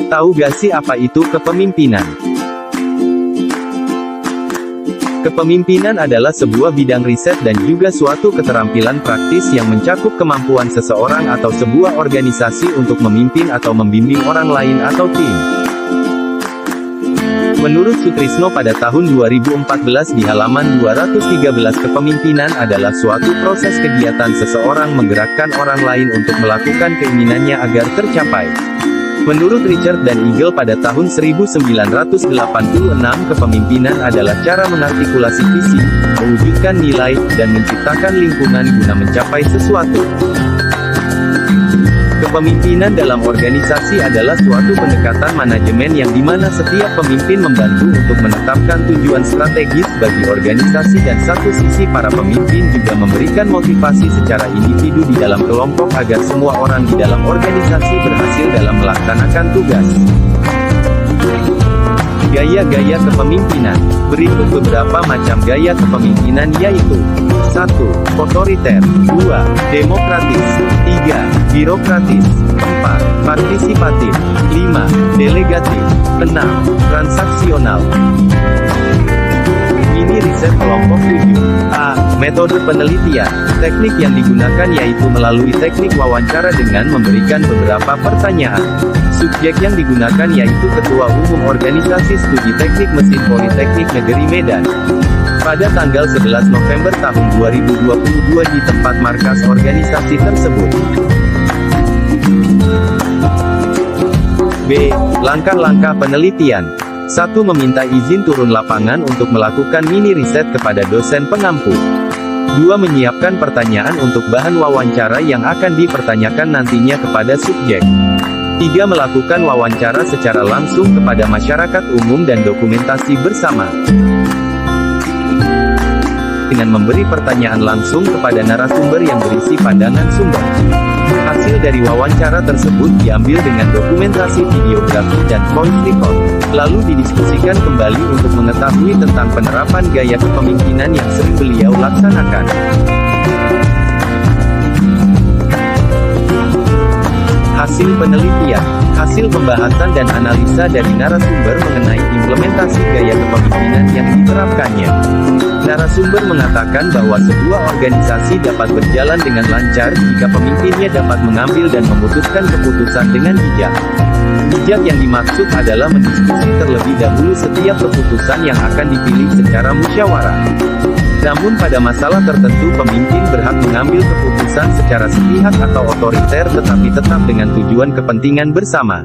Tahu gak sih apa itu kepemimpinan? Kepemimpinan adalah sebuah bidang riset dan juga suatu keterampilan praktis yang mencakup kemampuan seseorang atau sebuah organisasi untuk memimpin atau membimbing orang lain atau tim. Menurut Sutrisno pada tahun 2014 di halaman 213, kepemimpinan adalah suatu proses kegiatan seseorang menggerakkan orang lain untuk melakukan keinginannya agar tercapai. Menurut Richard dan Eagle pada tahun 1986, kepemimpinan adalah cara mengartikulasi visi, mewujudkan nilai, dan menciptakan lingkungan guna mencapai sesuatu. Kepemimpinan dalam organisasi adalah suatu pendekatan manajemen yang dimana setiap pemimpin membantu untuk menetapkan tujuan strategis bagi organisasi dan satu sisi para pemimpin juga memberikan motivasi secara individu di dalam kelompok agar semua orang di dalam organisasi berhasil dalam melaksanakan tugas. Gaya-gaya kepemimpinan. Berikut beberapa macam gaya kepemimpinan yaitu 1. Otoriter 2. Demokratis 3. Birokratis 4. Partisipatif 5. Delegatif 6. Transaksional. Ini riset kelompok 7. A. Metode penelitian. Teknik yang digunakan yaitu melalui teknik wawancara dengan memberikan beberapa pertanyaan. Subjek yang digunakan yaitu Ketua Umum Organisasi Studi Teknik Mesin Politeknik Negeri Medan. Pada tanggal 11 November tahun 2022 di tempat markas organisasi tersebut. B. Langkah-langkah penelitian. 1. Meminta izin turun lapangan untuk melakukan mini riset kepada dosen pengampu. 2. Menyiapkan pertanyaan untuk bahan wawancara yang akan dipertanyakan nantinya kepada subjek. 3. Melakukan wawancara secara langsung kepada masyarakat umum dan dokumentasi bersama. Dengan memberi pertanyaan langsung kepada narasumber yang berisi pandangan sumber. Hasil dari wawancara tersebut diambil dengan dokumentasi videografi dan voice record. Lalu didiskusikan kembali untuk mengetahui tentang penerapan gaya kepemimpinan yang sering beliau laksanakan. Hasil penelitian. Hasil pembahasan dan analisa dari narasumber mengenai implementasi gaya kepemimpinan yang diterapkannya. Narasumber mengatakan bahwa sebuah organisasi dapat berjalan dengan lancar jika pemimpinnya dapat mengambil dan memutuskan keputusan dengan bijak. Bijak yang dimaksud adalah mendiskusi terlebih dahulu setiap keputusan yang akan dipilih secara musyawarah. Namun pada masalah tertentu pemimpin berhak mengambil keputusan secara sepihak atau otoriter tetapi tetap dengan tujuan kepentingan bersama.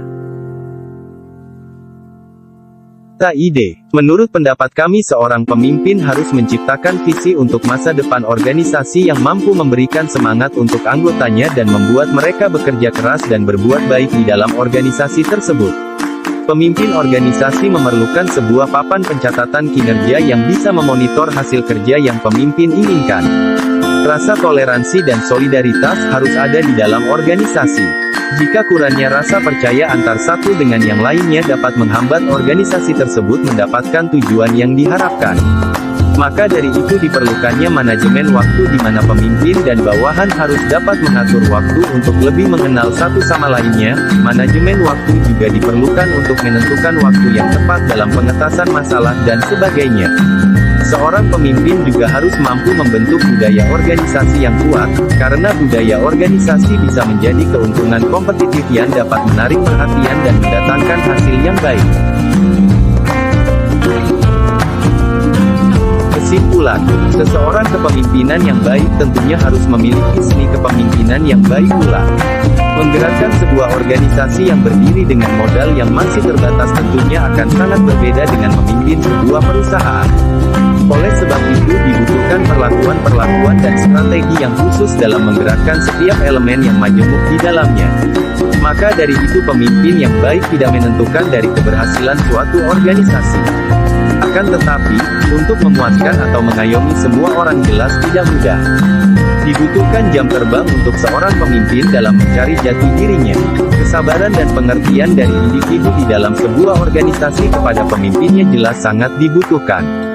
Ide. Menurut pendapat kami seorang pemimpin harus menciptakan visi untuk masa depan organisasi yang mampu memberikan semangat untuk anggotanya dan membuat mereka bekerja keras dan berbuat baik di dalam organisasi tersebut. Pemimpin organisasi memerlukan sebuah papan pencatatan kinerja yang bisa memonitor hasil kerja yang pemimpin inginkan. Rasa toleransi dan solidaritas harus ada di dalam organisasi. Jika kurangnya rasa percaya antar satu dengan yang lainnya dapat menghambat organisasi tersebut mendapatkan tujuan yang diharapkan. Maka dari itu diperlukannya manajemen waktu di mana pemimpin dan bawahan harus dapat mengatur waktu untuk lebih mengenal satu sama lainnya. Manajemen waktu juga diperlukan untuk menentukan waktu yang tepat dalam pengetasan masalah dan sebagainya. Seorang pemimpin juga harus mampu membentuk budaya organisasi yang kuat, karena budaya organisasi bisa menjadi keuntungan kompetitif yang dapat menarik perhatian dan mendatangkan hasil yang baik. Kesimpulan, seseorang kepemimpinan yang baik tentunya harus memiliki seni kepemimpinan yang baik pula. Menggerakkan sebuah organisasi yang berdiri dengan modal yang masih terbatas tentunya akan sangat berbeda dengan memimpin sebuah perusahaan. Oleh sebab itu dibutuhkan perlakuan-perlakuan dan strategi yang khusus dalam menggerakkan setiap elemen yang majemuk di dalamnya. Maka dari itu pemimpin yang baik tidak menentukan dari keberhasilan suatu organisasi. Akan tetapi, untuk memuaskan atau mengayomi semua orang jelas tidak mudah. Dibutuhkan jam terbang untuk seorang pemimpin dalam mencari jati dirinya. Kesabaran dan pengertian dari individu di dalam sebuah organisasi kepada pemimpinnya jelas sangat dibutuhkan.